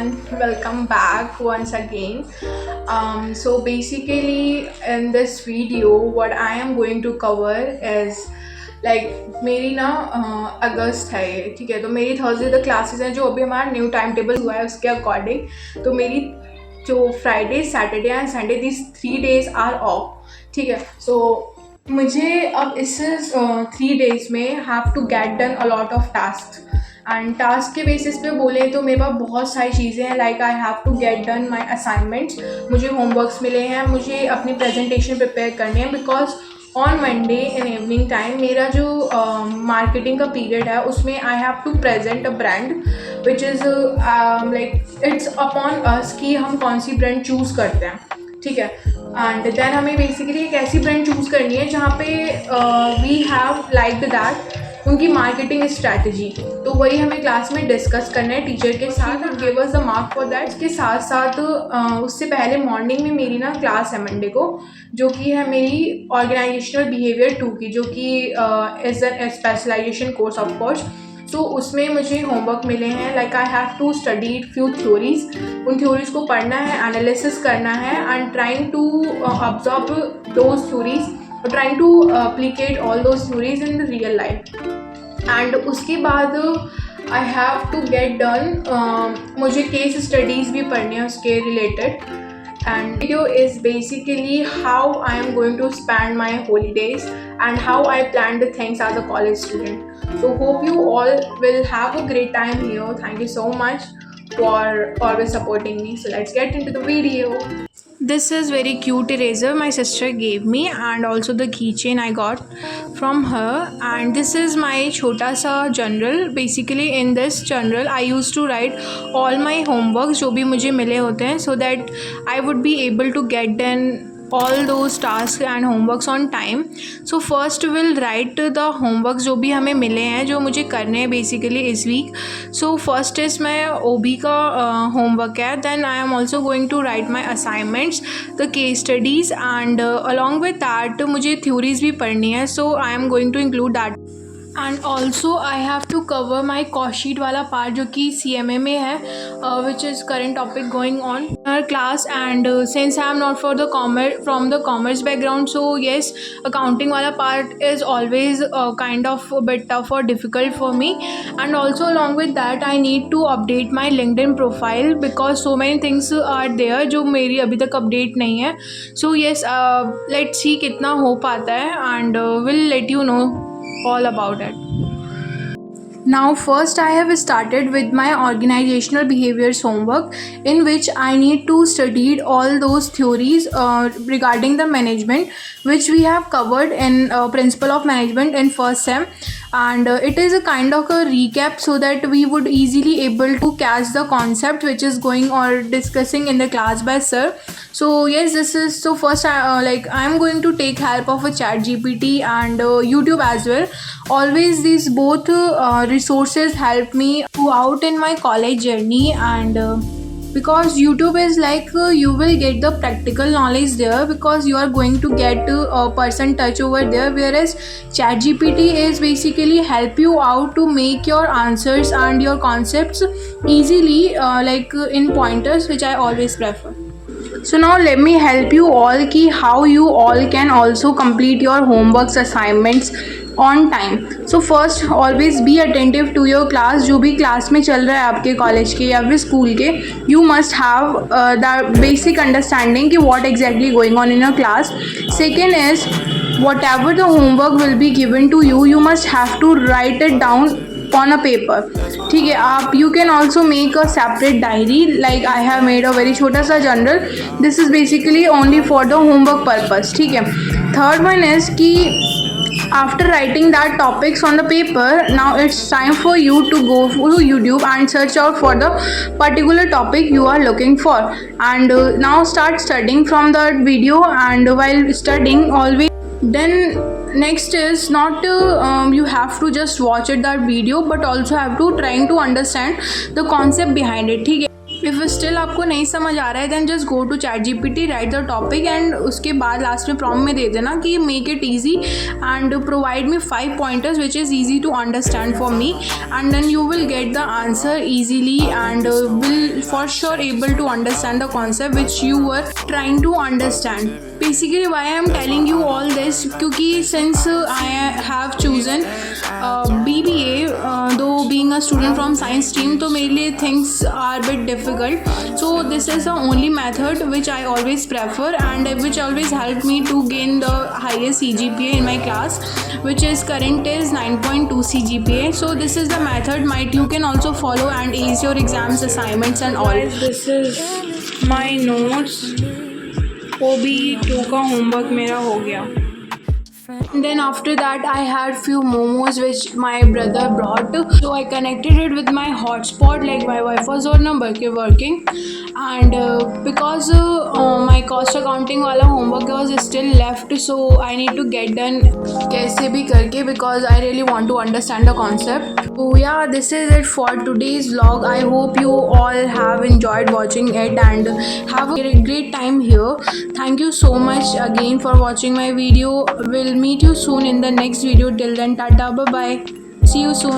everyone, welcome back once again. So basically in this video what I am going to cover is मेरी ना अगस्त है ये, ठीक है। तो मेरी थर्सडे तक क्लासेस हैं, जो अभी हमारा न्यू टाइम टेबल हुआ है उसके अकॉर्डिंग। तो मेरी जो Friday Saturday and Sunday this 3 days are off, ठीक है। सो मुझे अब इस 3 days में have to get done a lot of task, and task के बेसिस पे बोले तो मेरे पास बहुत सारी चीज़ें हैं। Like I have to get done my assignments, मुझे होमवर्क्स मिले हैं, मुझे अपनी प्रेजेंटेशन प्रिपेयर करने हैं। Because on Monday in evening time मेरा जो मार्केटिंग का पीरियड है उसमें I have to present a brand which is its upon us कि हम कौन सी ब्रांड चूज़ करते हैं, ठीक है। एंड देन हमें बेसिकली एक ऐसी ब्रांड चूज़ करनी है जहाँ पे वी हैव लाइक्ड दैट उनकी मार्केटिंग स्ट्रैटेजी। तो वही हमें क्लास में डिस्कस करना है टीचर के साथ, और give us the mark for that. इसके साथ साथ उससे पहले मॉर्निंग में मेरी ना क्लास है मंडे को, जो कि है मेरी ऑर्गेनाइजेशनल बिहेवियर 2 की, जो कि is a specialization course of course. तो उसमें मुझे होमवर्क मिले हैं। Like I have to study few theories, उन थ्योरीज को पढ़ना है, एनालिसिस करना है, and trying to observe those theories, trying to applicate all those theories in the real life. And उसके बाद I have to get done मुझे case studies भी पढ़नी है उसके related. And video is basically how I am going to spend my holidays and how I plan the things as a college student. So hope you all will have a great time here. Thank you so much for always supporting me. So let's get into the video. This is very cute eraser my sister gave me, and also the keychain I got from her. And this is my chota sa journal. Basically in this journal I used to write all my homeworks जो भी मुझे मिले होते हैं, so that I would be able to get done all those tasks and homeworks on time. So first we'll write the homeworks जो भी हमें मिले हैं, जो मुझे करने हैं बेसिकली इस वीक। सो फर्स्ट इज़ मैं OB का होमवर्क है। Then I am also going to write my assignments, the case studies, and along with that मुझे थ्योरीज भी पढ़नी है। So I am going to include that. And also I have to cover my cost sheet वाला part, जो कि CMA में है, which is current topic going on our class. And since I am not from the commerce background, so yes accounting वाला part is always kind of bit tough और difficult for me. And also along with that I need to update my LinkedIn profile, because so many things are there जो मेरी अभी तक update नहीं है। So yes let's see कितना हो पाता है, and will let you know all about it. Now first I have started with my organizational behaviors homework, in which I need to study all those theories regarding the management, which we have covered in principle of management in first sem. And it is a kind of a recap, so that we would easily able to catch the concept which is going or discussing in the class by sir. So yes, this is so first I am going to take help of a ChatGPT and YouTube as well. Always these both resources help me throughout in my college journey, and because YouTube is you will get the practical knowledge there, because you are going to get a person touch over there, whereas ChatGPT is basically help you out to make your answers and your concepts easily, in pointers, which I always prefer. So now let me help you all ki how you all can also complete your homeworks assignments on time. So first always be attentive to your class, जो भी class में चल रहा है आपके college के या फिर स्कूल के। You must have the basic understanding कि what exactly going on in your class. Second is whatever the homework will be given to you, you must have to write it down on a paper, ठीक है। आप you can also make a separate diary, like I have made a very छोटा सा journal. This is basically only for the homework purpose, ठीक है। Third one is कि after writing that topics on the paper, now it's time for you to go to YouTube and search out for the particular topic you are looking for, and now start studying from that video. And while studying always, then next is not you have to just watch it that video, but also have to trying to understand the concept behind it, ठीक है। If still आपको नहीं समझ आ रहा है then just go to ChatGPT, write the topic and उसके बाद लास्ट में प्रॉम्प्ट में दे देना कि make it easy and provide me 5 pointers which is easy to understand for me, and then you will get the answer easily and will for sure able to understand the concept which you were trying to understand. Basically why I am telling you all this, क्योंकि since I have chosen BBA, though being a student from science stream, तो मेरे लिए things are bit difficult, so this is the only method which I always prefer and which always helped me to gain the highest CGPA in my class, which is current is 9.2 CGPA. So this is the method might you can also follow and ace your exams, assignments and all. This is my notes. OB2 का homework मेरा हो गया. Then after that I had few momos which my brother brought, so I connected it with my hotspot, like my wifi was on working, and because my cost accounting wala homework was still left, so I need to get done kaise bhi karke because I really want to understand the concept. So yeah, this is it for today's vlog. I hope you all have enjoyed watching it and have a great time here. Thank you so much again for watching my video. We'll meet you soon in the next video. Till then, tata, bye bye, see you soon.